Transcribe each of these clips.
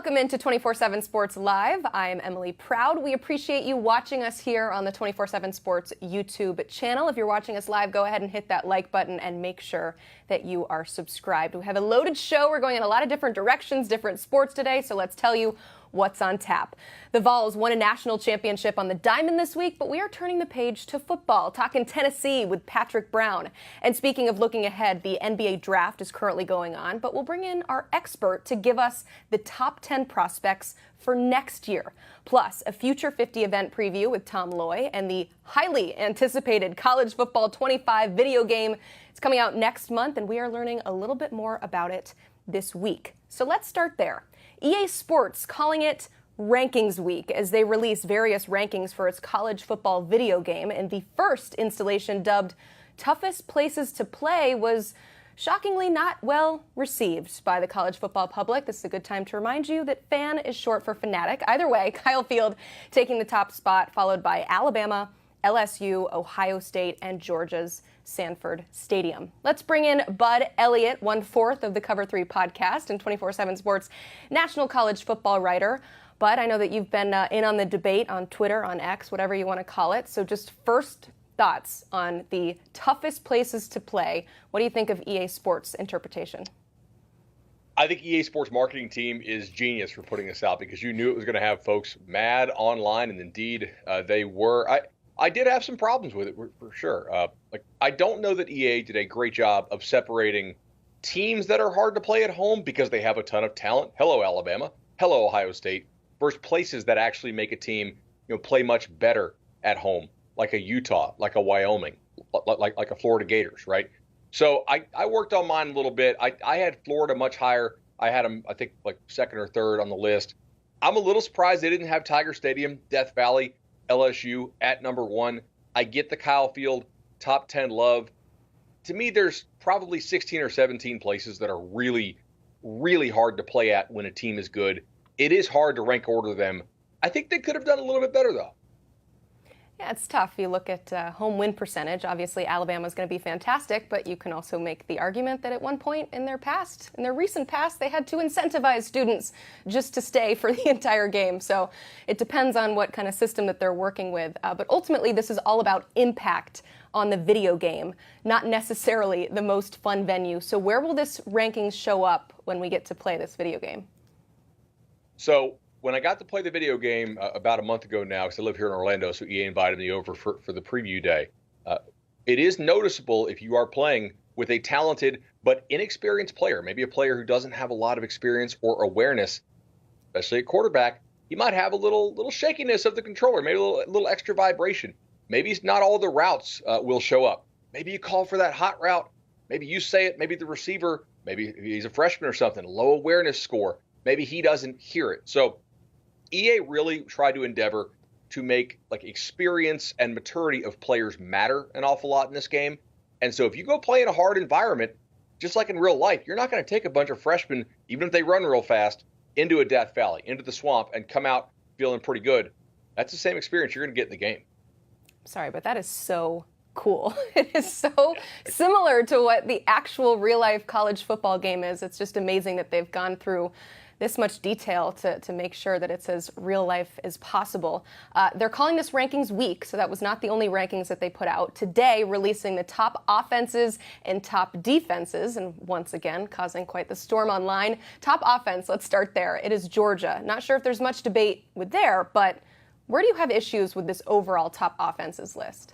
Welcome into 247 Sports Live. I am Emily Proud. We appreciate you watching us here on the 247 Sports YouTube channel. If you're watching us live, go ahead and hit that like button and make sure that you are subscribed. We have a loaded show. We're going in a lot of different directions, different sports today, so let's tell you what's on tap. The Vols won a national championship on the diamond this week, but we are turning the page to football, talking Tennessee with Patrick Brown. And speaking of looking ahead, the NBA draft is currently going on, but we'll bring in our expert to give us the top 10 prospects for next year. Plus, a Future 50 event preview with Tom Loy and the highly anticipated College Football 25 video game. It's coming out next month, and we are learning a little bit more about it this week. So let's start there. EA Sports calling it Rankings Week as they release various rankings for its college football video game, and the first installation, dubbed Toughest Places to Play, was shockingly not well received by the college football public. This is a good time to remind you that fan is short for fanatic. Either way, Kyle Field taking the top spot, followed by Alabama, LSU, Ohio State, and Georgia's Sanford Stadium. Let's bring in Bud Elliott, 1/4 of the Cover 3 podcast and 247 Sports national college football writer. Bud, I know that you've been in on the debate on Twitter, on X, whatever you want to call it. So just first thoughts on the toughest places to play. What do you think of EA Sports' interpretation? I think EA Sports marketing team is genius for putting this out because you knew it was going to have folks mad online, and indeed they were. I did have some problems with it for sure. I don't know that EA did a great job of separating teams that are hard to play at home because they have a ton of talent. Hello, Alabama. Hello, Ohio State. Versus places that actually make a team, play much better at home, like a Utah, like a Wyoming, like a Florida Gators, right? So I worked on mine a little bit. I had Florida much higher. I had them, I think, like second or third on the list. I'm a little surprised they didn't have Tiger Stadium, Death Valley, LSU at number 1. I get the Kyle Field top 10 love. To me, there's probably 16 or 17 places that are really, really hard to play at when a team is good. It is hard to rank order them. I think they could have done a little bit better, though. Yeah, it's tough. You look at home win percentage. Obviously, Alabama's going to be fantastic, but you can also make the argument that at one point in their recent past, they had to incentivize students just to stay for the entire game. So it depends on what kind of system that they're working with. But ultimately, this is all about impact on the video game, not necessarily the most fun venue. So where will this rankings show up when we get to play this video game? So when I got to play the video game about a month ago now, because I live here in Orlando, so EA invited me over for the preview day, it is noticeable if you are playing with a talented but inexperienced player, maybe a player who doesn't have a lot of experience or awareness, especially at quarterback, he might have a little shakiness of the controller, maybe a little extra vibration. Maybe not all the routes will show up. Maybe you call for that hot route. Maybe you say it. Maybe the receiver, maybe he's a freshman or something, low awareness score. Maybe he doesn't hear it. So EA really tried to endeavor to make experience and maturity of players matter an awful lot in this game. And so if you go play in a hard environment, just like in real life, you're not going to take a bunch of freshmen, even if they run real fast, into a Death Valley, into the swamp, and come out feeling pretty good. That's the same experience you're going to get in the game. Sorry, but that is so cool. It is so similar to what the actual real-life college football game is. It's just amazing that they've gone through this much detail to make sure that it's as real life as possible. They're calling this Rankings Week, so that was not the only rankings that they put out. Today, releasing the top offenses and top defenses, and once again, causing quite the storm online. Top offense, let's start there. It is Georgia. Not sure if there's much debate with there, but where do you have issues with this overall top offenses list?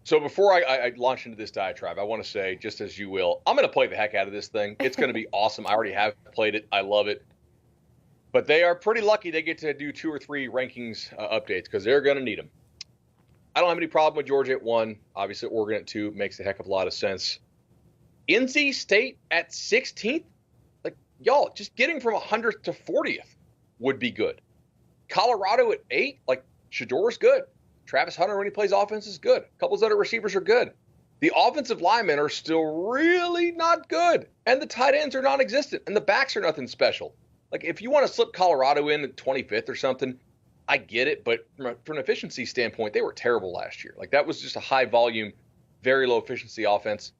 So before I launch into this diatribe, I want to say, just as you will, I'm going to play the heck out of this thing. It's going to be awesome. I already have played it. I love it. But they are pretty lucky they get to do 2 or 3 rankings updates because they're going to need them. I don't have any problem with Georgia at 1. Obviously, Oregon at 2 makes a heck of a lot of sense. NC State at 16th? Y'all, just getting from 100th to 40th would be good. Colorado at 8? Shador's good. Travis Hunter, when he plays offense, is good. A couple of other receivers are good. The offensive linemen are still really not good. And the tight ends are non-existent. And the backs are nothing special. If you want to slip Colorado in at 25th or something, I get it. But from an efficiency standpoint, they were terrible last year. That was just a high volume, very low efficiency offense.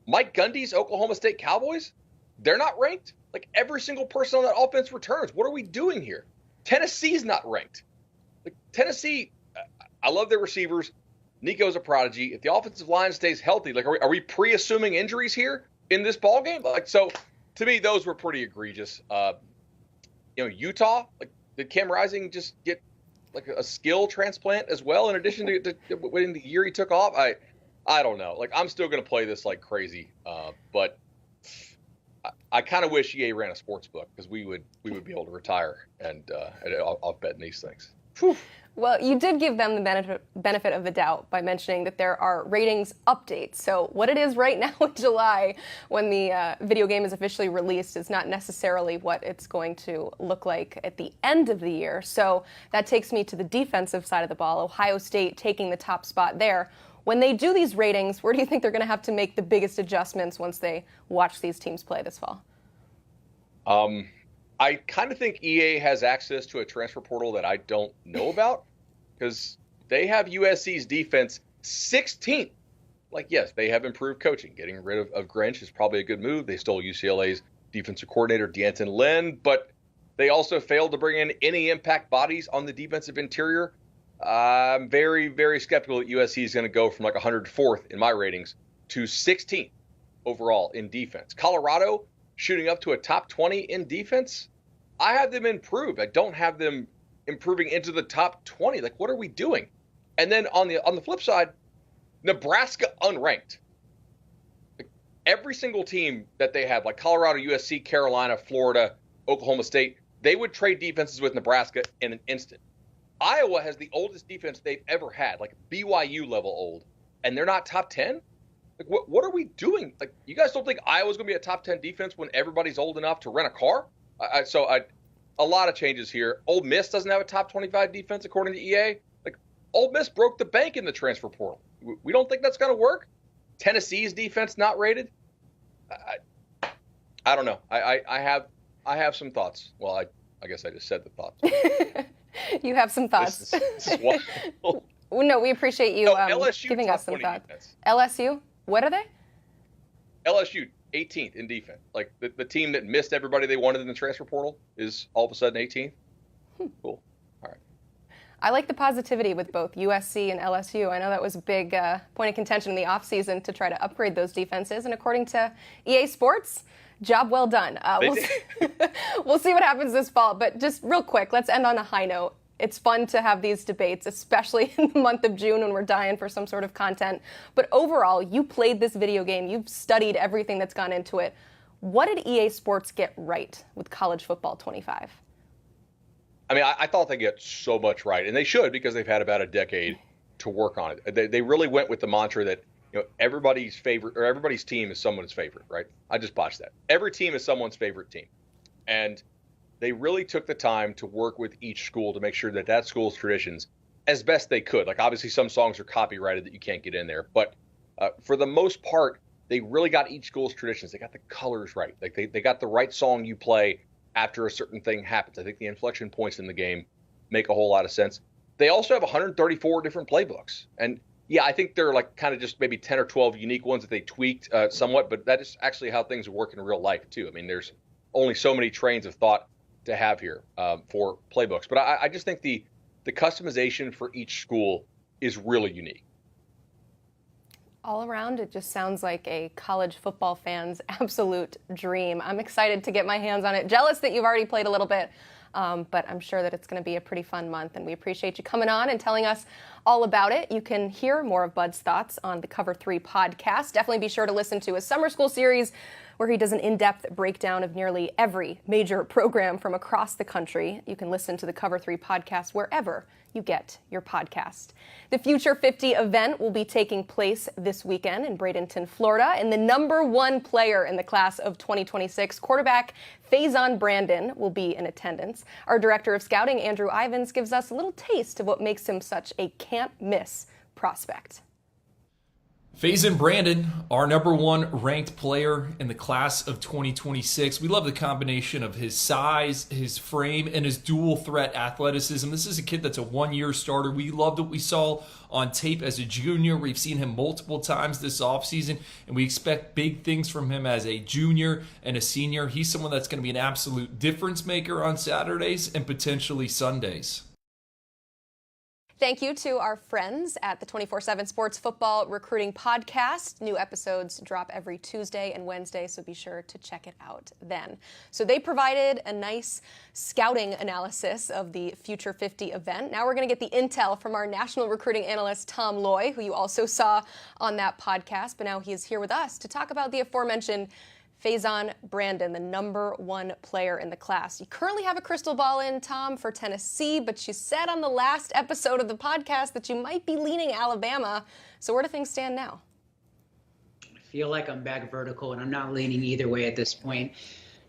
Mike Gundy's Oklahoma State Cowboys? they're not ranked. Like every single person on that offense returns. What are we doing here? Tennessee's not ranked. Like Tennessee, I love their receivers. Nico's a prodigy. If the offensive line stays healthy, like are we pre-assuming injuries here in this ball game? Like, so to me, those were pretty egregious. Utah, like did Cam Rising just get like a skill transplant as well in addition to winning the year he took off? I don't know. Like I'm still going to play this like crazy, but I kind of wish EA ran a sports book because we would be able to retire and off betting these things. Whew. Well, you did give them the benefit of the doubt by mentioning that there are ratings updates. So what it is right now in July when the video game is officially released is not necessarily what it's going to look like at the end of the year. So that takes me to the defensive side of the ball, Ohio State taking the top spot there. When they do these ratings, where do you think they're going to have to make the biggest adjustments once they watch these teams play this fall? I kind of think EA has access to a transfer portal that I don't know about because they have USC's defense 16th. Like, yes, they have improved coaching. Getting rid of Grinch is probably a good move. They stole UCLA's defensive coordinator, D'Anton Lynn, but they also failed to bring in any impact bodies on the defensive interior. I'm very, very skeptical that USC is going to go from like 104th in my ratings to 16th overall in defense. Colorado shooting up to a top 20 in defense. I have them improved. I don't have them improving into the top 20. Like, what are we doing? And then on the flip side, Nebraska unranked. Like, every single team that they had, like Colorado, USC, Carolina, Florida, Oklahoma State, they would trade defenses with Nebraska in an instant. Iowa has the oldest defense they've ever had, like BYU level old, and they're not top 10? Like, what are we doing? Like, you guys don't think Iowa's going to be a top 10 defense when everybody's old enough to rent a car? A lot of changes here. Ole Miss doesn't have a top 25 defense according to EA. Like, Ole Miss broke the bank in the transfer portal. We don't think that's going to work. Tennessee's defense not rated. I don't know. I have some thoughts. Well, I guess I just said the thoughts. You have some thoughts. This is wonderful. No, we appreciate you giving us some thoughts. Defense. LSU, what are they? LSU, 18th in defense. Like the team that missed everybody they wanted in the transfer portal is all of a sudden 18th. Cool. All right. I like the positivity with both USC and LSU. I know that was a big point of contention in the offseason to try to upgrade those defenses. And according to EA Sports, job well done. We'll see what happens this fall. But just real quick, let's end on a high note. It's fun to have these debates, especially in the month of June when we're dying for some sort of content. But overall, you played this video game. You've studied everything that's gone into it. What did EA Sports get right with College Football 25? I mean, I thought they get so much right, and they should because they've had about a decade to work on it. They really went with the mantra that everybody's favorite or everybody's team is someone's favorite, right? I just botched that. Every team is someone's favorite team, and they really took the time to work with each school to make sure that school's traditions, as best they could. Like, obviously, some songs are copyrighted that you can't get in there. But for the most part, they really got each school's traditions. They got the colors right. Like, they got the right song you play after a certain thing happens. I think the inflection points in the game make a whole lot of sense. They also have 134 different playbooks. And, yeah, I think there are, like, kind of just maybe 10 or 12 unique ones that they tweaked somewhat. But that is actually how things work in real life, too. I mean, there's only so many trains of thought to have here for playbooks. But I just think the customization for each school is really unique. All around, it just sounds like a college football fan's absolute dream. I'm excited to get my hands on it. Jealous that you've already played a little bit, but I'm sure that it's going to be a pretty fun month, and we appreciate you coming on and telling us all about it. You can hear more of Bud's thoughts on the Cover 3 podcast. Definitely be sure to listen to his summer school series where he does an in-depth breakdown of nearly every major program from across the country. You can listen to the Cover 3 podcast wherever you get your podcast. The Future 50 event will be taking place this weekend in Bradenton, Florida, and the number one player in the class of 2026, quarterback Faizon Brandon, will be in attendance. Our director of scouting, Andrew Ivins, gives us a little taste of what makes him such a can't-miss prospect. Faizon Brandon, our number one ranked player in the class of 2026. We love the combination of his size, his frame, and his dual threat athleticism. This is a kid that's a one-year starter. We loved what we saw on tape as a junior. We've seen him multiple times this offseason, and we expect big things from him as a junior and a senior. He's someone that's going to be an absolute difference maker on Saturdays and potentially Sundays. Thank you to our friends at the 247 Sports Football Recruiting Podcast. New episodes drop every Tuesday and Wednesday, so be sure to check it out then. So they provided a nice scouting analysis of the Future 50 event. Now we're going to get the intel from our national recruiting analyst, Tom Loy, who you also saw on that podcast, but now he is here with us to talk about the aforementioned Faizon Brandon, the number one player in the class. You currently have a crystal ball in, Tom, for Tennessee, but you said on the last episode of the podcast that you might be leaning Alabama. So where do things stand now? I feel like I'm back vertical, and I'm not leaning either way at this point.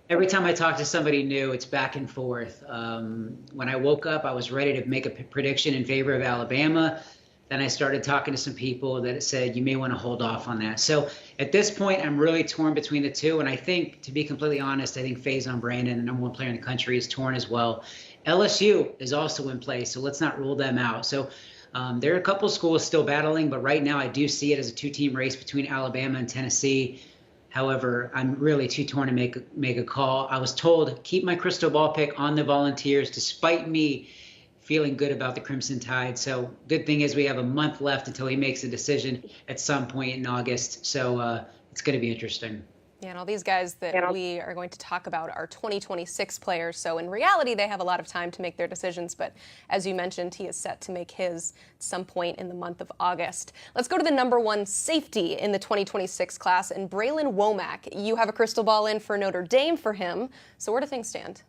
Every time I talk to somebody new, it's back and forth. When I woke up, I was ready to make a prediction in favor of Alabama. Then I started talking to some people that said you may want to hold off on that. So at this point, I'm really torn between the two. And I think, to be completely honest, I think Faizon Brandon, the number one player in the country, is torn as well. LSU is also in play, so let's not rule them out. So there are a couple schools still battling, but right now I do see it as a two-team race between Alabama and Tennessee. However, I'm really too torn to make a call. I was told keep my crystal ball pick on the Volunteers, despite me feeling good about the Crimson Tide. So good thing is we have a month left until he makes a decision at some point in August. So it's going to be interesting. Yeah, and all these guys that we are going to talk about are 2026 players. So in reality, they have a lot of time to make their decisions. But as you mentioned, he is set to make his at some point in the month of August. Let's go to the number one safety in the 2026 class, and Braylon Womack. You have a crystal ball in for Notre Dame for him. So where do things stand?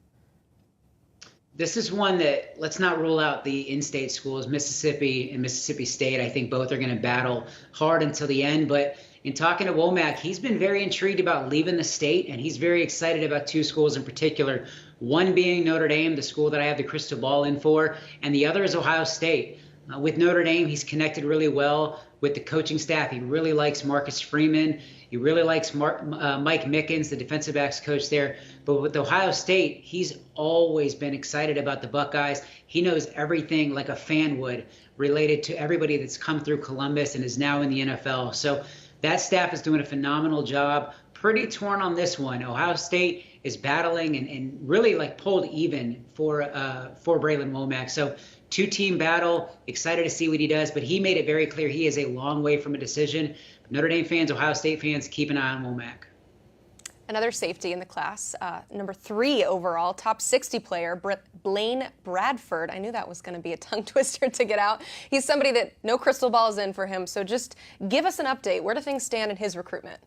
This is one that, let's not rule out the in-state schools. Mississippi and Mississippi State, I think both are going to battle hard until the end. But in talking to Womack, he's been very intrigued about leaving the state, and he's very excited about two schools in particular, one being Notre Dame, the school that I have the crystal ball in for, and the other is Ohio State. With Notre Dame, he's connected really well with the coaching staff. He really likes Marcus Freeman. He really likes Mike Mickens, the defensive backs coach there. But with Ohio State, he's always been excited about the Buckeyes. He knows everything like a fan would related to everybody that's come through Columbus and is now in the NFL. So that staff is doing a phenomenal job. Pretty torn on this one. Ohio State is battling and really like pulled even for Braylon Womack. So two-team battle, excited to see what he does, but he made it very clear he is a long way from a decision. Notre Dame fans, Ohio State fans, keep an eye on Womack. Another safety in the class, number 3 overall, top 60 player, Blaine Bradford. I knew that was going to be a tongue twister to get out. He's somebody that no crystal ball is in for him, so just give us an update. Where do things stand in his recruitment?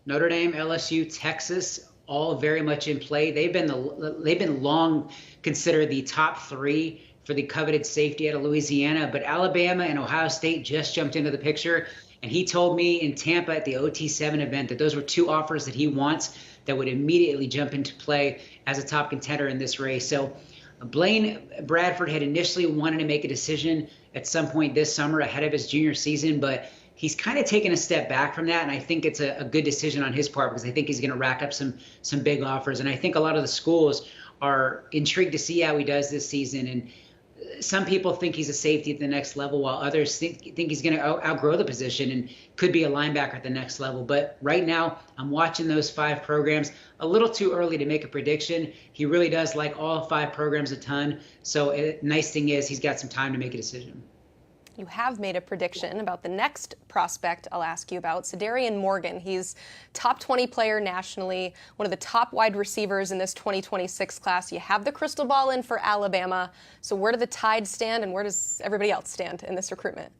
Notre Dame, LSU, Texas, all very much in play. They've been long considered the top 3 for the coveted safety out of Louisiana, but Alabama and Ohio State just jumped into the picture. And he told me in Tampa at the OT7 event that those were 2 offers that he wants that would immediately jump into play as a top contender in this race. So Blaine Bradford had initially wanted to make a decision at some point this summer ahead of his junior season, but he's kind of taken a step back from that. And I think it's a good decision on his part because I think he's going to rack up some big offers. And I think a lot of the schools are intrigued to see how he does this season. And some people think he's a safety at the next level, while others think he's going to outgrow the position and could be a linebacker at the next level. But right now, I'm watching those 5 programs. A little too early to make a prediction. He really does like all 5 programs a ton. So nice thing is he's got some time to make a decision. You have made a prediction about the next prospect I'll ask you about, Cedarian Morgan. He's top 20 player nationally, one of the top wide receivers in this 2026 class. You have the crystal ball in for Alabama. So where do the Tide stand and where does everybody else stand in this recruitment?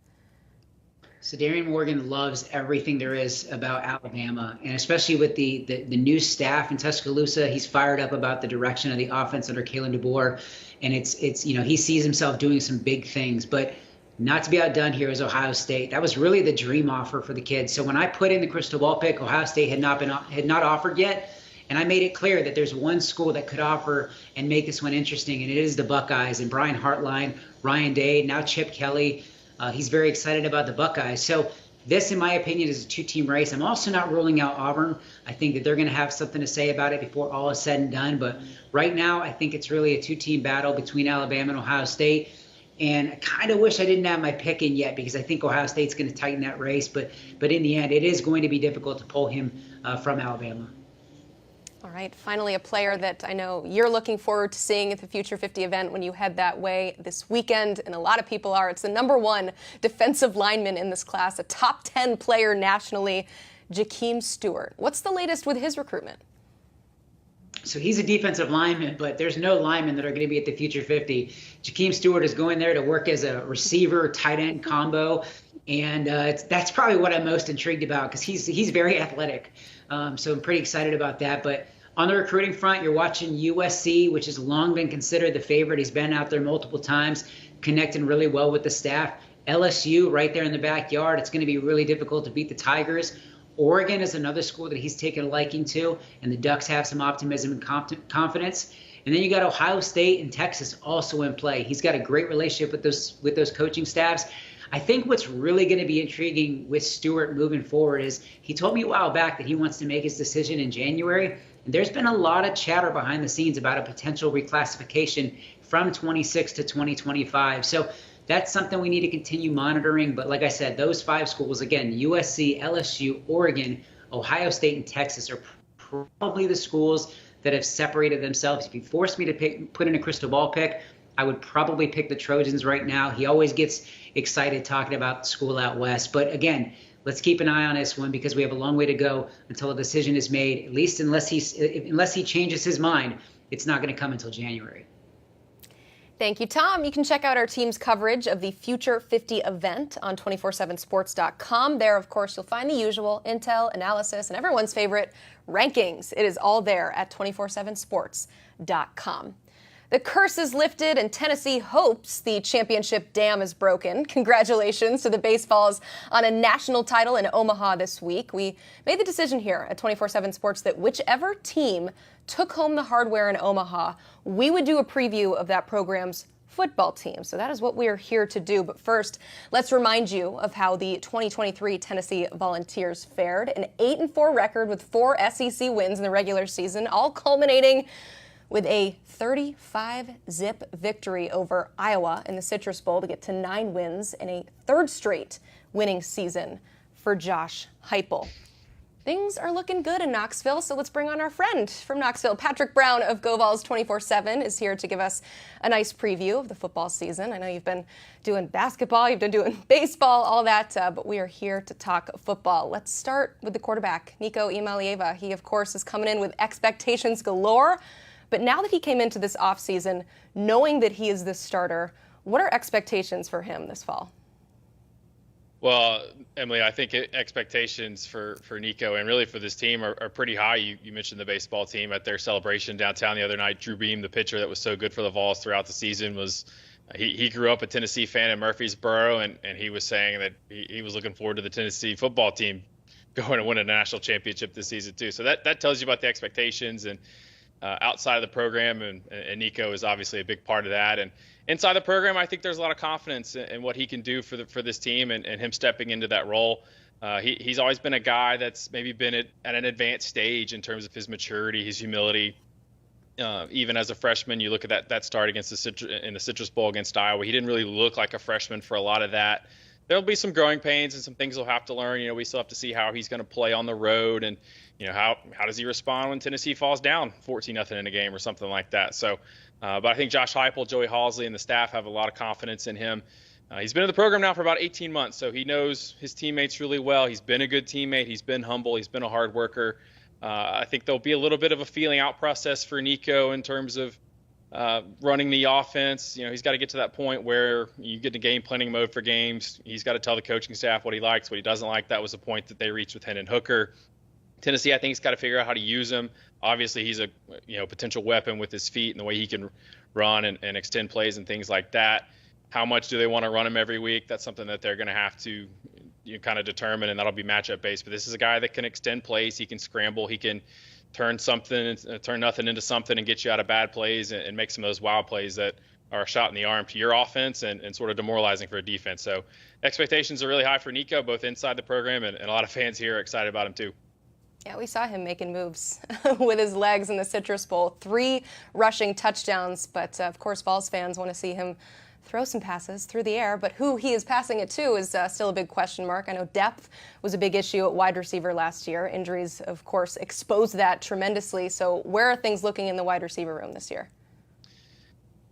Cedarian Morgan loves everything there is about Alabama, and especially with the new staff in Tuscaloosa, he's fired up about the direction of the offense under Kalen DeBoer, and it's he sees himself doing some big things, but not to be outdone here is Ohio State. That was really the dream offer for the kids. So when I put in the crystal ball pick, Ohio State had not offered yet, and I made it clear that there's one school that could offer and make this one interesting, and it is the Buckeyes. And Brian Hartline, Ryan Day, now Chip Kelly, he's very excited about the Buckeyes. So this, in my opinion, is a two-team race. I'm also not ruling out Auburn. I think that they're going to have something to say about it before all is said and done. But right now, I think it's really a two-team battle between Alabama and Ohio State. And I kind of wish I didn't have my pick in yet, because I think Ohio State's going to tighten that race. But in the end, it is going to be difficult to pull him from Alabama. All right, finally, a player that I know you're looking forward to seeing at the Future 50 event when you head that way this weekend, and a lot of people are. It's the #1 defensive lineman in this class, a top 10 player nationally, Jakeem Stewart. What's the latest with his recruitment? So he's a defensive lineman, but there's no linemen that are going to be at the Future 50. Jakeem Stewart is going there to work as a receiver, tight end combo, and that's probably what I'm most intrigued about, because he's very athletic. So I'm pretty excited about that. But on the recruiting front, you're watching USC, which has long been considered the favorite. He's been out there multiple times, connecting really well with the staff. LSU right there in the backyard. It's going to be really difficult to beat the Tigers. Oregon is another school that he's taken a liking to, and the Ducks have some optimism and confidence. And then you got Ohio State and Texas also in play. He's got a great relationship with those coaching staffs. I think what's really going to be intriguing with Stewart moving forward is he told me a while back that he wants to make his decision in January. And there's been a lot of chatter behind the scenes about a potential reclassification from 26 to 2025. So that's something we need to continue monitoring. But like I said, those 5 schools, again, USC, LSU, Oregon, Ohio State, and Texas are probably the schools that have separated themselves. If you force me to put in a crystal ball pick, I would probably pick the Trojans right now. He always gets excited talking about school out west. But again, let's keep an eye on this one, because we have a long way to go until a decision is made, at least unless he changes his mind. It's not going to come until January. Thank you, Tom. You can check out our team's coverage of the Future 50 event on 247sports.com. There, of course, you'll find the usual intel, analysis, and everyone's favorite, rankings. It is all there at 247sports.com. The curse is lifted, and Tennessee hopes the championship dam is broken. Congratulations to the Baseballs on a national title in Omaha this week. We made the decision here at 247 Sports that whichever team took home the hardware in Omaha, we would do a preview of that program's football team. So that is what we are here to do. But first, let's remind you of how the 2023 Tennessee Volunteers fared. An 8-4 record with 4 SEC wins in the regular season, all culminating with a 35-zip victory over Iowa in the Citrus Bowl to get to 9 wins and a 3rd straight winning season for Josh Heupel. Things are looking good in Knoxville, so let's bring on our friend from Knoxville. Patrick Brown of Vols 24/7 is here to give us a nice preview of the football season. I know you've been doing basketball, you've been doing baseball, all that, but we are here to talk football. Let's start with the quarterback, Nico Imalieva. He, of course, is coming in with expectations galore. But now that he came into this offseason, knowing that he is the starter, what are expectations for him this fall? Well, Emily, I think expectations for Nico and really for this team are pretty high. You mentioned the baseball team at their celebration downtown the other night. Drew Beam, the pitcher that was so good for the Vols throughout the season, was he grew up a Tennessee fan in Murfreesboro, and he was saying that he was looking forward to the Tennessee football team going to win a national championship this season too. So that tells you about the expectations and outside of the program, and Nico is obviously a big part of that. And inside the program, I think there's a lot of confidence in what he can do for this team and him stepping into that role. He's always been a guy that's maybe been at an advanced stage in terms of his maturity, his humility. Even as a freshman, you look at that start against in the Citrus Bowl against Iowa. He didn't really look like a freshman for a lot of that. There'll be some growing pains and some things he'll have to learn. We still have to see how he's going to play on the road, and how does he respond when Tennessee falls down 14-0 in a game or something like that. So, but I think Josh Heupel, Joey Halsley, and the staff have a lot of confidence in him. He's been in the program now for about 18 months, so he knows his teammates really well. He's been a good teammate. He's been humble. He's been a hard worker. I think there'll be a little bit of a feeling out process for Nico in terms of running the offense. He's got to get to that point where you get to game planning mode for games. He's got to tell the coaching staff what he likes, what he doesn't like. That was the point that they reached with Hendon Hooker. Tennessee, I think, has got to figure out how to use him. Obviously, he's a potential weapon with his feet and the way he can run and extend plays and things like that. How much do they want to run him every week? That's something that they're going to have to kind of determine, and that'll be matchup based. But this is a guy that can extend plays. He can scramble. He can turn nothing into something and get you out of bad plays and make some of those wild plays that are a shot in the arm to your offense and sort of demoralizing for a defense. So expectations are really high for Nico, both inside the program and a lot of fans here are excited about him too. Yeah, we saw him making moves with his legs in the Citrus Bowl. 3 rushing touchdowns, but of course Vols fans want to see him throw some passes through the air, but who he is passing it to is still a big question mark. I know depth was a big issue at wide receiver last year. Injuries, of course, exposed that tremendously. So where are things looking in the wide receiver room this year?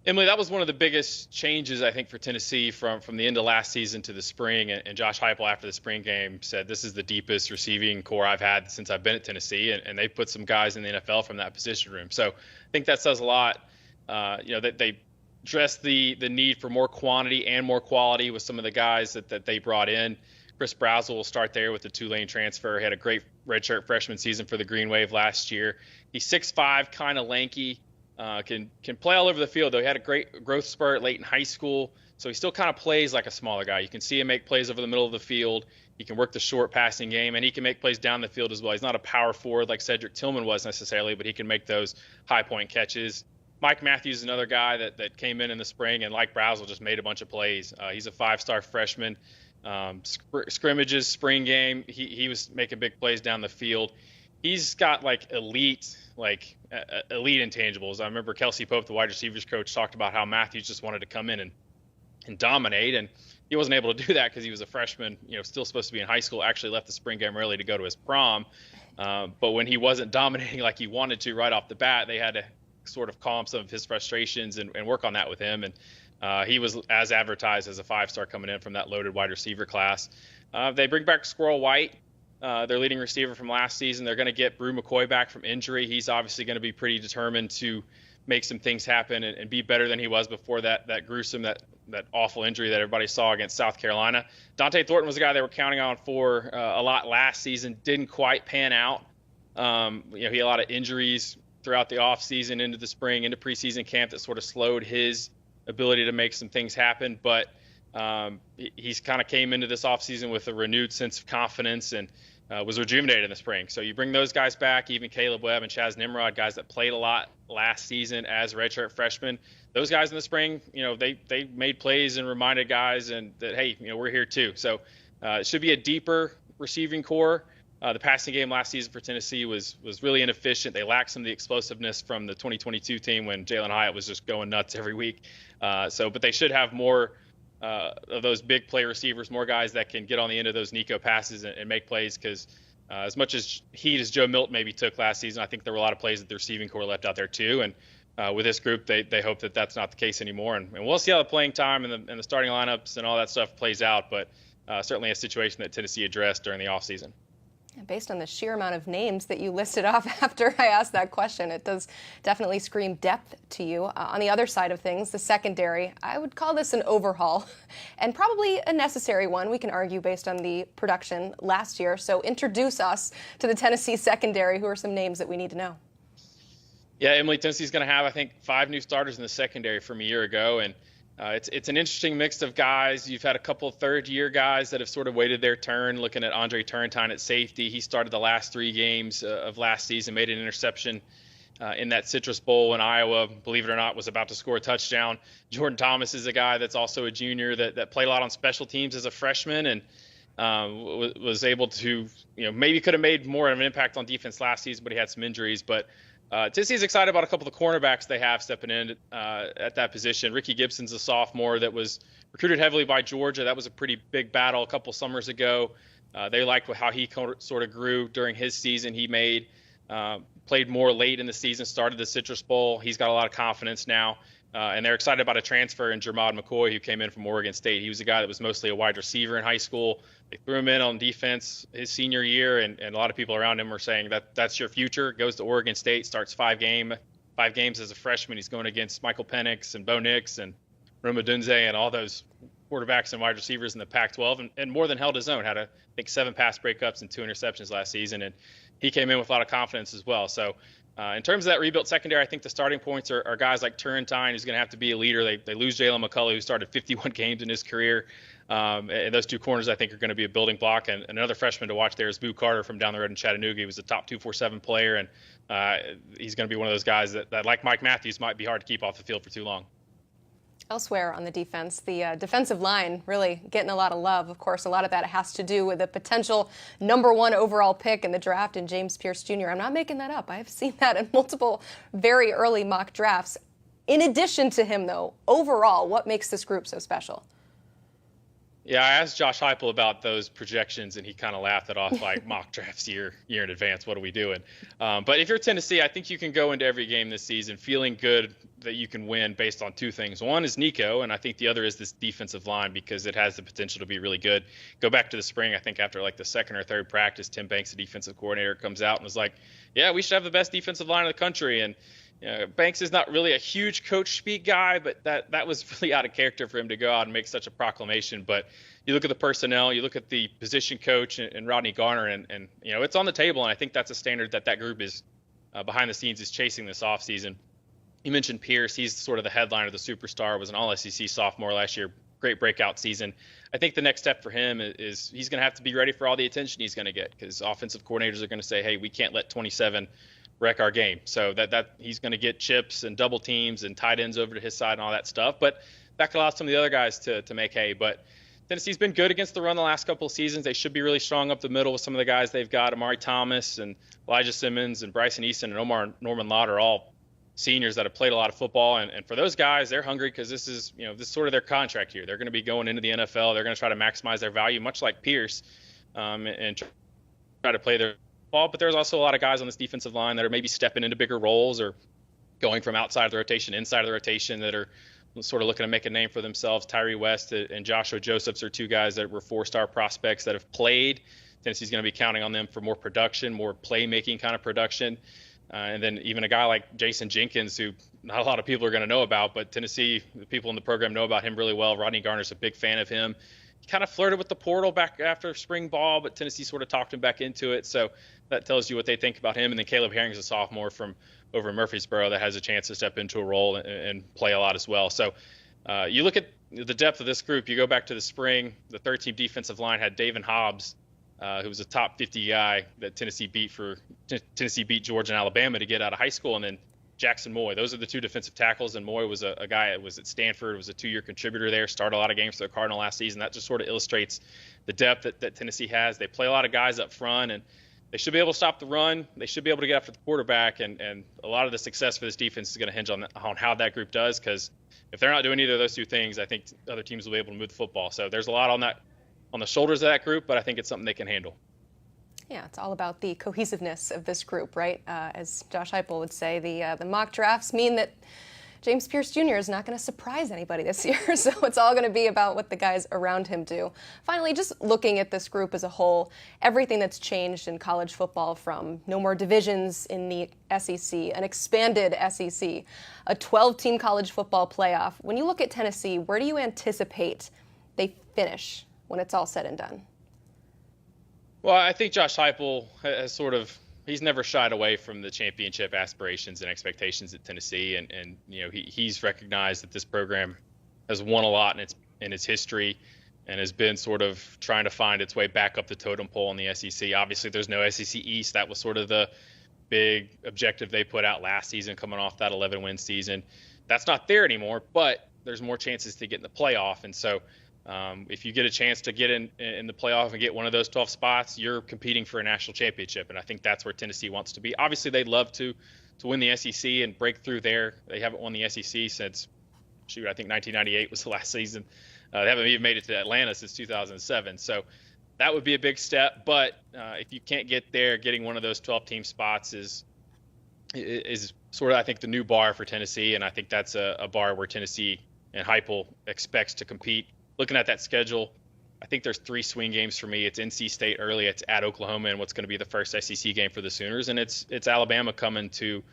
Emily, that was one of the biggest changes, I think, for Tennessee from the end of last season to the spring. And Josh Heupel, after the spring game, said, this is the deepest receiving core I've had since I've been at Tennessee. And they put some guys in the NFL from that position room. So I think that says a lot. That they addressed the need for more quantity and more quality with some of the guys that they brought in. Chris Brazel will start there with the Tulane transfer. He had a great redshirt freshman season for the Green Wave last year. He's 6'5", kind of lanky. Can play all over the field, though. He had a great growth spurt late in high school, so he still kind of plays like a smaller guy. You can see him make plays over the middle of the field. He can work the short passing game, and he can make plays down the field as well. He's not a power forward like Cedric Tillman was necessarily, but he can make those high-point catches. Mike Matthews is another guy that came in the spring, and like Brazel, just made a bunch of plays. He's a 5-star freshman. Scrimmages, spring game, he was making big plays down the field. He's got elite intangibles. I remember Kelsey Pope, the wide receivers coach, talked about how Matthews just wanted to come in and dominate, and he wasn't able to do that because he was a freshman, still supposed to be in high school, actually left the spring game early to go to his prom. But when he wasn't dominating like he wanted to right off the bat, they had to sort of calm some of his frustrations and work on that with him. And he was as advertised as a 5-star coming in from that loaded wide receiver class. They bring back Squirrel White, their leading receiver from last season. They're going to get Brew McCoy back from injury. He's obviously going to be pretty determined to make some things happen and be better than he was before that gruesome, that awful injury that everybody saw against South Carolina. Dante Thornton was a guy they were counting on for a lot last season. Didn't quite pan out. He had a lot of injuries throughout the offseason, into the spring, into preseason camp that sort of slowed his ability to make some things happen. But he's kind of came into this offseason with a renewed sense of confidence and was rejuvenated in the spring. So you bring those guys back, even Caleb Webb and Chaz Nimrod, guys that played a lot last season as redshirt freshmen. Those guys in the spring, they made plays and reminded guys and that, hey, we're here too. So it should be a deeper receiving core. The passing game last season for Tennessee was really inefficient. They lacked some of the explosiveness from the 2022 team when Jalen Hyatt was just going nuts every week. But they should have more of those big play receivers, more guys that can get on the end of those Nico passes and make plays, because as much as heat as Joe Milton maybe took last season, I think there were a lot of plays that the receiving core left out there too. And with this group, they hope that that's not the case anymore. And we'll see how the playing time and the starting lineups and all that stuff plays out, but certainly a situation that Tennessee addressed during the offseason. Based on the sheer amount of names that you listed off after I asked that question, it does definitely scream depth to you. On the other side of things, the secondary, I would call this an overhaul, and probably a necessary one. We can argue based on the production last year. So introduce us to the Tennessee secondary. Who are some names that we need to know? Yeah, Emily, Tennessee's going to have, I think, 5 new starters in the secondary from a year ago, and it's an interesting mix of guys. You've had a couple of third-year guys that have sort of waited their turn, looking at Andre Turrentine at safety. He started the last 3 games of last season, made an interception in that Citrus Bowl in Iowa, believe it or not, was about to score a touchdown. Jordan Thomas is a guy that's also a junior that played a lot on special teams as a freshman and was able to, maybe could have made more of an impact on defense last season, but he had some injuries. But Tennessee's excited about a couple of the cornerbacks they have stepping in at that position. Ricky Gibson's a sophomore that was recruited heavily by Georgia. That was a pretty big battle a couple summers ago. They liked how he sort of grew during his season. He played more late in the season, started the Citrus Bowl. He's got a lot of confidence now. And they're excited about a transfer in Jermod McCoy, who came in from Oregon State. He was a guy that was mostly a wide receiver in high school. They threw him in on defense his senior year, and a lot of people around him were saying that's your future. Goes to Oregon State, starts 5 games as a freshman. He's going against Michael Penix and Bo Nix and Roma Dunze and all those quarterbacks and wide receivers in the Pac-12, and more than held his own. Had, I think, 7 pass breakups and 2 interceptions last season, and he came in with a lot of confidence as well. So in terms of that rebuilt secondary, I think the starting points are guys like Turrentine, who's going to have to be a leader. They lose Jalen McCullough, who started 51 games in his career. And those 2 corners, I think, are going to be a building block. And another freshman to watch there is Boo Carter from down the road in Chattanooga. He was a top 247 player, and he's going to be one of those guys that, like Mike Matthews, might be hard to keep off the field for too long. Elsewhere on the defense, the defensive line really getting a lot of love. Of course, a lot of that has to do with the potential #1 overall pick in the draft in James Pierce Jr. I'm not making that up. I have seen that in multiple very early mock drafts. In addition to him, though, overall, what makes this group so special? Yeah, I asked Josh Heupel about those projections, and he kind of laughed it off like mock drafts year in advance. What are we doing? But if you're Tennessee, I think you can go into every game this season feeling good that you can win based on two things. One is Nico, and I think the other is this defensive line because it has the potential to be really good. Go back to the spring, I think after like the second or third practice, Tim Banks, the defensive coordinator, comes out and was like, yeah, we should have the best defensive line in the country. And Banks is not really a huge coach speak guy, but that was really out of character for him to go out and make such a proclamation. But you look at the personnel, you look at the position coach and Rodney Garner, and it's on the table. And I think that's a standard that group is behind the scenes is chasing this offseason. You mentioned Pierce. He's sort of the headliner, the superstar, was an all-SEC sophomore last year. Great breakout season. I think the next step for him is he's going to have to be ready for all the attention he's going to get because offensive coordinators are going to say, hey, we can't let 27 wreck our game. So that he's going to get chips and double teams and tight ends over to his side and all that stuff. But that could allow some of the other guys to make hay. But Tennessee's been good against the run the last couple of seasons. They should be really strong up the middle with some of the guys they've got. Amari Thomas and Elijah Simmons and Bryson Easton and Omar Norman Lott are all seniors that have played a lot of football. And for those guys, they're hungry because this is sort of their contract here. They're going to be going into the NFL. They're going to try to maximize their value, much like Pierce, and try to play their ball. But there's also a lot of guys on this defensive line that are maybe stepping into bigger roles or going from outside of the rotation, inside of the rotation that are sort of looking to make a name for themselves. Tyree West and Joshua Josephs are two guys that were 4-star prospects that have played. Tennessee's going to be counting on them for more production, more playmaking kind of production. And then even a guy like Jason Jenkins, who not a lot of people are going to know about, but Tennessee, the people in the program know about him really well. Rodney Garner's a big fan of him. He kind of flirted with the portal back after spring ball, but Tennessee sort of talked him back into it. So that tells you what they think about him. And then Caleb Herring's a sophomore from over in Murfreesboro that has a chance to step into a role and play a lot as well. So you look at the depth of this group. You go back to the spring, the third-team defensive line had David Hobbs, who was a top 50 guy that Tennessee beat Georgia and Alabama to get out of high school, and then Jackson Moy. Those are the two defensive tackles, and Moy was a guy that was at Stanford, was a 2-year contributor there, started a lot of games for the Cardinal last season. That just sort of illustrates the depth that Tennessee has. They play a lot of guys up front, and they should be able to stop the run. They should be able to get after the quarterback, and a lot of the success for this defense is going to hinge on how that group does, because if they're not doing either of those two things, I think other teams will be able to move the football. So there's a lot on the shoulders of that group, but I think it's something they can handle. Yeah, it's all about the cohesiveness of this group, right? As Josh Heupel would say, the mock drafts mean that James Pierce Jr. is not going to surprise anybody this year, so it's all going to be about what the guys around him do. Finally, just looking at this group as a whole, everything that's changed in college football, from no more divisions in the SEC, an expanded SEC, a 12-team college football playoff. When you look at Tennessee, where do you anticipate they finish when it's all said and done? Well, I think Josh Heupel has he's never shied away from the championship aspirations and expectations at Tennessee, and he's recognized that this program has won a lot in its history and has been sort of trying to find its way back up the totem pole in the SEC. Obviously, there's no SEC East. That was sort of the big objective they put out last season, coming off that 11-win season. That's not there anymore, but there's more chances to get in the playoff, and so if you get a chance to get in the playoff and get one of those 12 spots, you're competing for a national championship, and I think that's where Tennessee wants to be. Obviously, they'd love to win the SEC and break through there. They haven't won the SEC since, I think 1998 was the last season. They haven't even made it to Atlanta since 2007, so that would be a big step. But if you can't get there, getting one of those 12-team spots is sort of, I think, the new bar for Tennessee, and I think that's a bar where Tennessee and Heupel expects to compete. Looking at that schedule, I think there's 3 swing games for me. It's NC State early, it's at Oklahoma, and what's going to be the first SEC game for the Sooners, and it's Alabama coming to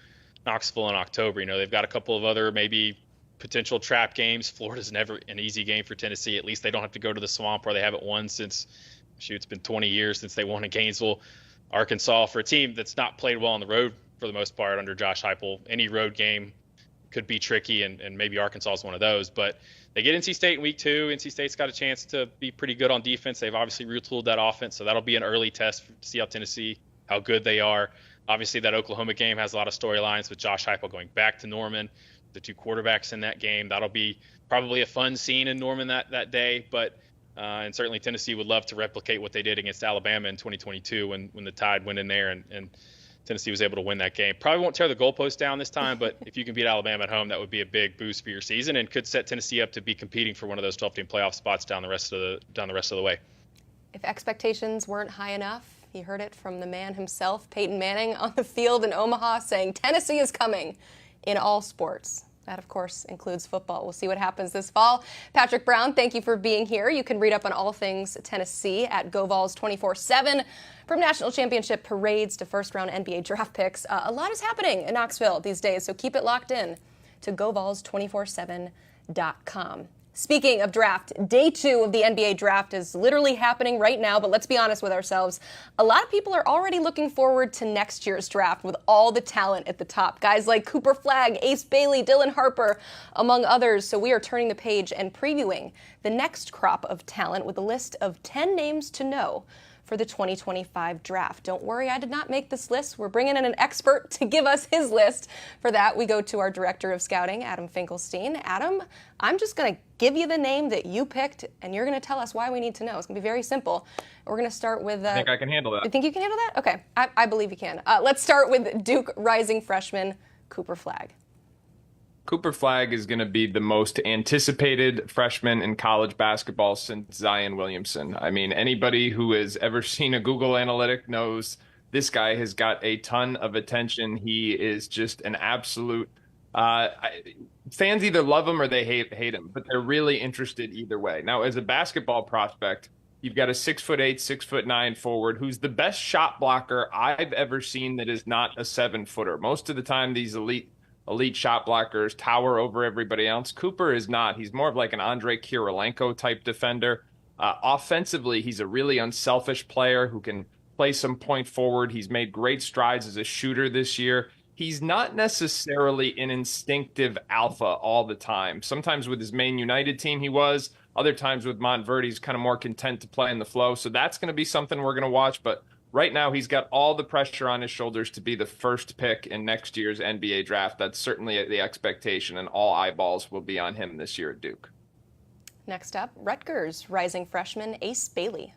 Knoxville in October. They've got a couple of other maybe potential trap games. Florida's never an easy game for Tennessee. At least they don't have to go to the Swamp, where they haven't won since, it's been 20 years since they won in Gainesville. Arkansas, for a team that's not played well on the road for the most part under Josh Heupel, any road game could be tricky, and maybe Arkansas is one of those. But they get NC State in week 2. NC State's got a chance to be pretty good on defense. They've obviously retooled that offense, so that'll be an early test to see how good they are. Obviously, that Oklahoma game has a lot of storylines with Josh Heupel going back to Norman. the two quarterbacks in that game. That'll be probably a fun scene in Norman that day, but and certainly Tennessee would love to replicate what they did against Alabama in 2022 when the Tide went in there and Tennessee was able to win that game. Probably won't tear the goalpost down this time, but if you can beat Alabama at home, that would be a big boost for your season and could set Tennessee up to be competing for one of those 12-team playoff spots down the rest of the way. If expectations weren't high enough, you heard it from the man himself, Peyton Manning, on the field in Omaha saying Tennessee is coming in all sports. That, of course, includes football. We'll see what happens this fall. Patrick Brown, thank you for being here. You can read up on all things Tennessee at GoVols 247. From national championship parades to first-round NBA draft picks, a lot is happening in Knoxville these days, so keep it locked in to GoVols247.com. Speaking of draft, day 2 of the NBA draft is literally happening right now, but let's be honest with ourselves. A lot of people are already looking forward to next year's draft with all the talent at the top. Guys like Cooper Flagg, Ace Bailey, Dylan Harper, among others. So we are turning the page and previewing the next crop of talent with a list of 10 names to know for the 2025 draft. Don't worry, I did not make this list. We're bringing in an expert to give us his list. For that, we go to our director of scouting, Adam Finkelstein. Adam, I'm just going to give you the name that you picked, and you're going to tell us why we need to know. It's going to be very simple. We're going to start with... I think I can handle that. You think you can handle that? Okay, I believe you can. Let's start with Duke rising freshman Cooper Flagg. Cooper Flagg is going to be the most anticipated freshman in college basketball since Zion Williamson. I mean, anybody who has ever seen a Google analytic knows this guy has got a ton of attention. He is just an absolute... fans either love him or they hate him, but they're really interested either way. Now, as a basketball prospect, you've got a 6'8", 6'9" forward who's the best shot blocker I've ever seen that is not a 7-footer. Most of the time, these elite shot blockers tower over everybody else. Cooper is not. He's more of like an Andrei Kirilenko type defender. Offensively, he's a really unselfish player who can play some point forward. He's made great strides as a shooter this year. He's not necessarily an instinctive alpha all the time. Sometimes with his Maine United team he was. Other times with Montverde, he's kind of more content to play in the flow. So that's going to be something we're going to watch. But right now, he's got all the pressure on his shoulders to be the first pick in next year's NBA draft. That's certainly the expectation, and all eyeballs will be on him this year at Duke. Next up, Rutgers rising freshman Ace Bailey.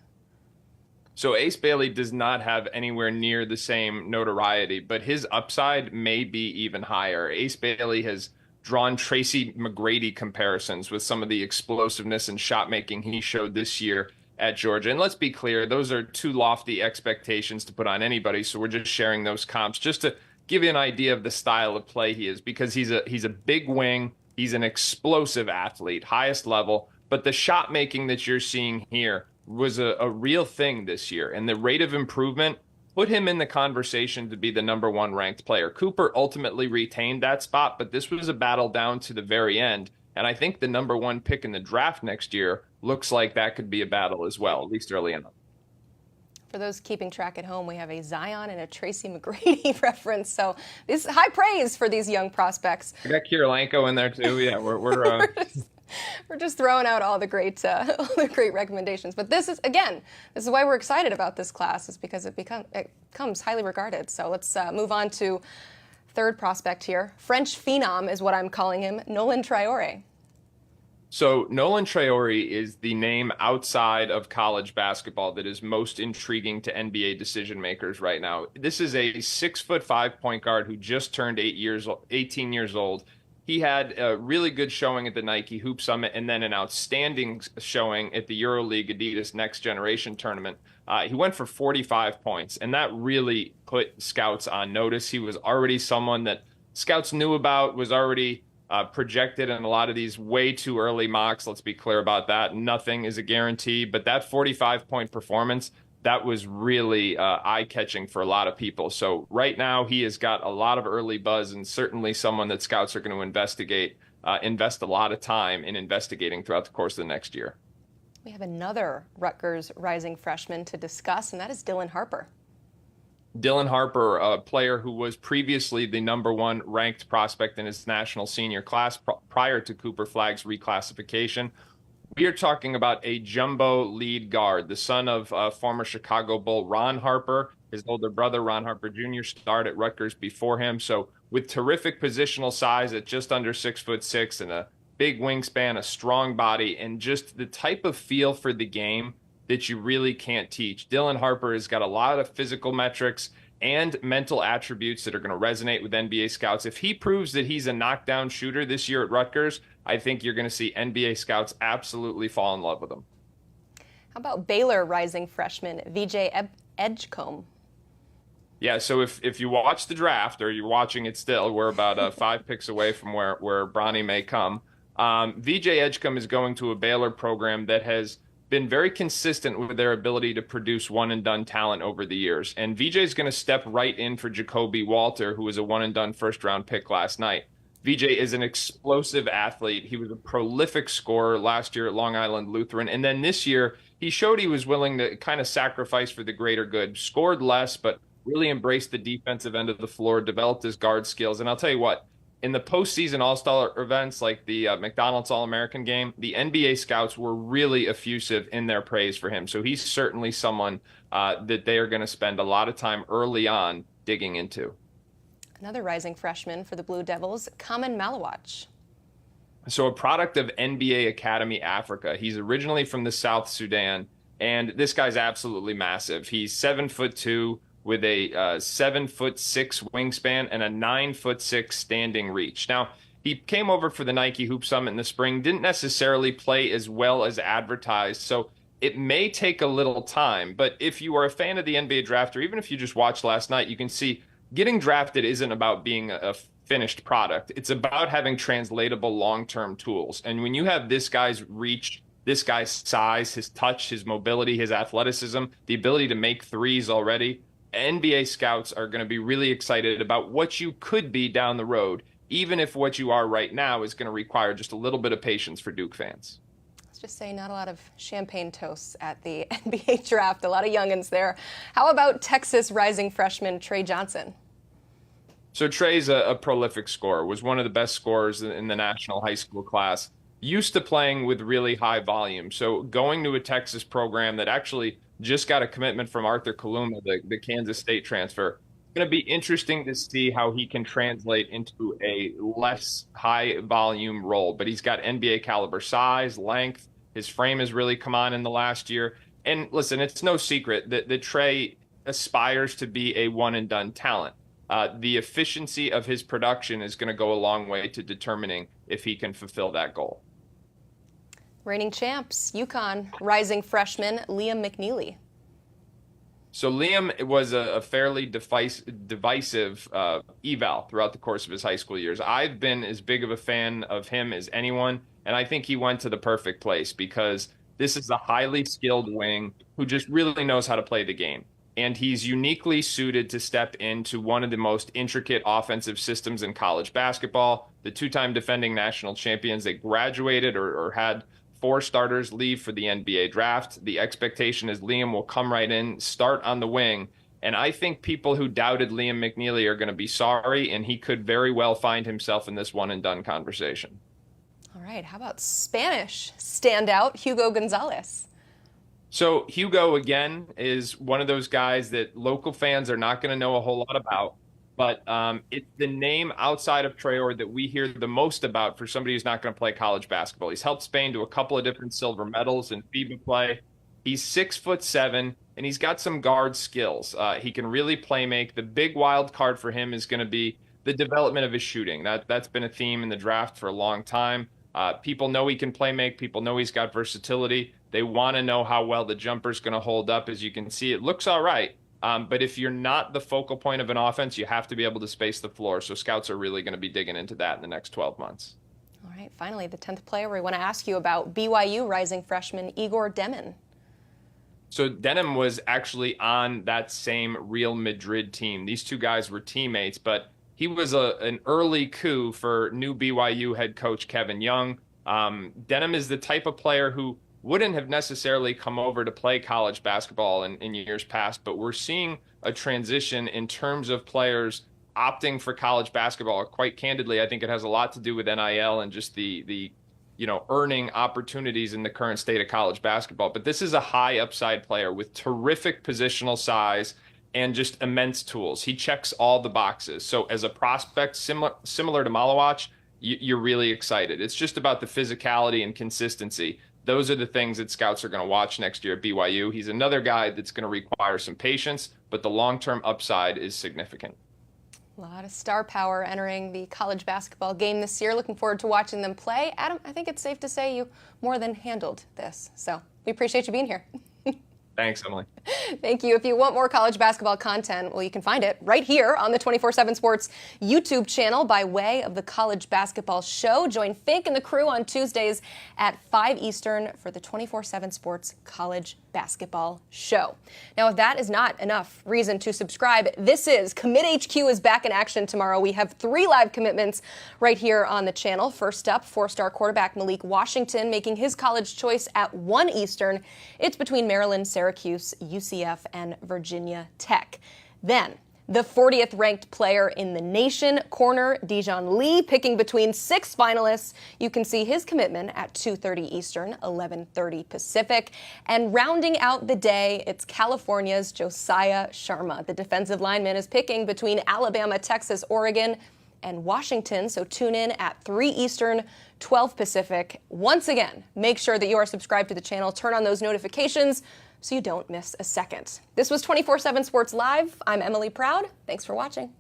So Ace Bailey does not have anywhere near the same notoriety, but his upside may be even higher. Ace Bailey has drawn Tracy McGrady comparisons with some of the explosiveness and shot making he showed this year at Georgia. And let's be clear, those are too lofty expectations to put on anybody, so we're just sharing those comps just to give you an idea of the style of play he is, because he's a big wing, he's an explosive athlete, highest level, but the shot making that you're seeing here was a real thing this year, and the rate of improvement put him in the conversation to be the number 1 ranked player. Cooper ultimately retained that spot, but this was a battle down to the very end. And I think the number 1 pick in the draft next year looks like that could be a battle as well, at least early enough. For those keeping track at home, we have a Zion and a Tracy McGrady reference. So this is high praise for these young prospects. I got Kirilenko in there too. Yeah, we're just throwing out all the great recommendations. But this is why we're excited about this class, is because it becomes highly regarded. So let's move on to third prospect here. French phenom is what I'm calling him, Nolan Traore. So Nolan Traore is the name outside of college basketball that is most intriguing to NBA decision makers right now. This is a 6'5" point guard who just turned 18 years old. He had a really good showing at the Nike Hoop Summit and then an outstanding showing at the EuroLeague Adidas Next Generation Tournament. He went for 45 points, and that really put scouts on notice. He was already someone that scouts knew about, was already projected in a lot of these way too early mocks. Let's be clear about that. Nothing is a guarantee, but that 45-point performance, that was really eye-catching for a lot of people. So right now he has got a lot of early buzz, and certainly someone that scouts are going to invest a lot of time in investigating throughout the course of the next year. We have another Rutgers rising freshman to discuss, and that is Dylan Harper. Dylan Harper, a player who was previously the number 1 ranked prospect in his national senior class prior to Cooper Flagg's reclassification. We are talking about a jumbo lead guard, the son of former Chicago Bull Ron Harper. His older brother, Ron Harper Jr., starred at Rutgers before him. So with terrific positional size at just under 6'6" and a big wingspan, a strong body, and just the type of feel for the game that you really can't teach. Dylan Harper has got a lot of physical metrics and mental attributes that are going to resonate with NBA scouts. If he proves that he's a knockdown shooter this year at Rutgers, I think you're going to see NBA scouts absolutely fall in love with him. How about Baylor rising freshman VJ Edgecombe? Yeah, so if you watch the draft, or you're watching it still, we're about 5 picks away from where Bronny may come. VJ Edgecombe is going to a Baylor program that has been very consistent with their ability to produce one-and-done talent over the years. And VJ is going to step right in for Jacoby Walter, who was a one-and-done first-round pick last night. VJ is an explosive athlete. He was a prolific scorer last year at Long Island Lutheran. And then this year, he showed he was willing to kind of sacrifice for the greater good. Scored less, but really embraced the defensive end of the floor, developed his guard skills. And I'll tell you what, in the postseason All-Star events like the McDonald's All-American game, the NBA scouts were really effusive in their praise for him. So he's certainly someone that they are going to spend a lot of time early on digging into. Another rising freshman for the Blue Devils, Kamen Malawach. So a product of NBA Academy Africa. He's originally from the South Sudan, and this guy's absolutely massive. He's 7'2", with a 7'6" wingspan and a 9'6" standing reach. Now, he came over for the Nike Hoop Summit in the spring, didn't necessarily play as well as advertised, so it may take a little time. But if you are a fan of the NBA draft, or even if you just watched last night, you can see getting drafted isn't about being a finished product. It's about having translatable long-term tools. And when you have this guy's reach, this guy's size, his touch, his mobility, his athleticism, the ability to make threes already, NBA scouts are going to be really excited about what you could be down the road, even if what you are right now is going to require just a little bit of patience for Duke fans. Let's just say not a lot of champagne toasts at the NBA draft. A lot of youngins there. How about Texas rising freshman Trey Johnson? So Trey's a prolific scorer, was one of the best scorers in the national high school class, used to playing with really high volume. So going to a Texas program that actually just got a commitment from Arthur Kaluma, the Kansas State transfer. It's going to be interesting to see how he can translate into a less high volume role. But he's got NBA caliber size, length. His frame has really come on in the last year. And listen, it's no secret that Trey aspires to be a one-and-done talent. The efficiency of his production is going to go a long way to determining if he can fulfill that goal. Reigning champs, UConn rising freshman Liam McNeely. So Liam was a fairly divisive eval throughout the course of his high school years. I've been as big of a fan of him as anyone, and I think he went to the perfect place because this is a highly skilled wing who just really knows how to play the game. And he's uniquely suited to step into one of the most intricate offensive systems in college basketball. The two-time defending national champions, they graduated or had 4 starters leave for the NBA draft. The expectation is Liam will come right in, start on the wing. And I think people who doubted Liam McNeely are going to be sorry, and he could very well find himself in this one-and-done conversation. All right, how about Spanish standout Hugo Gonzalez? So Hugo, again, is one of those guys that local fans are not going to know a whole lot about. But it's the name outside of Traore that we hear the most about for somebody who's not going to play college basketball. He's helped Spain to a couple of different silver medals in FIBA play. He's 6'7", and he's got some guard skills. He can really play make. The big wild card for him is going to be the development of his shooting. That's been a theme in the draft for a long time. People know he can play make. People know he's got versatility. They want to know how well the jumper's going to hold up. As you can see, it looks all right. But if you're not the focal point of an offense, you have to be able to space the floor. So scouts are really going to be digging into that in the next 12 months. All right, finally, the 10th player we want to ask you about, BYU rising freshman Igor Demin. So Denham was actually on that same Real Madrid team. These two guys were teammates, but he was an early coup for new BYU head coach Kevin Young. Denham is the type of player who wouldn't have necessarily come over to play college basketball in years past, but we're seeing a transition in terms of players opting for college basketball. Quite candidly, I think it has a lot to do with NIL and just the earning opportunities in the current state of college basketball. But this is a high upside player with terrific positional size and just immense tools. He checks all the boxes. So as a prospect, similar to Malawach, you're really excited. It's just about the physicality and consistency. Those are the things that scouts are going to watch next year at BYU. He's another guy that's going to require some patience, but the long-term upside is significant. A lot of star power entering the college basketball game this year. Looking forward to watching them play. Adam, I think it's safe to say you more than handled this. So we appreciate you being here. Thanks, Emily. Thank you. If you want more college basketball content, well, you can find it right here on the 247 Sports YouTube channel by way of the College Basketball Show. Join Fink and the crew on Tuesdays at 5 Eastern for the 247 Sports College Basketball Show. Now, if that is not enough reason to subscribe, this is Commit HQ is back in action tomorrow. We have 3 live commitments right here on the channel. First up, 4-star quarterback Malik Washington making his college choice at 1 Eastern. It's between Maryland, Syracuse, UCF, and Virginia Tech. Then, the 40th ranked player in the nation, corner Dijon Lee, picking between 6 finalists. You can see his commitment at 2:30 Eastern, 11:30 Pacific. And rounding out the day, it's California's Josiah Sharma. The defensive lineman is picking between Alabama, Texas, Oregon, and Washington. So tune in at 3 Eastern, 12 Pacific. Once again, make sure that you are subscribed to the channel. Turn on those notifications so you don't miss a second. This was 247 Sports Live. I'm Emily Proud. Thanks for watching.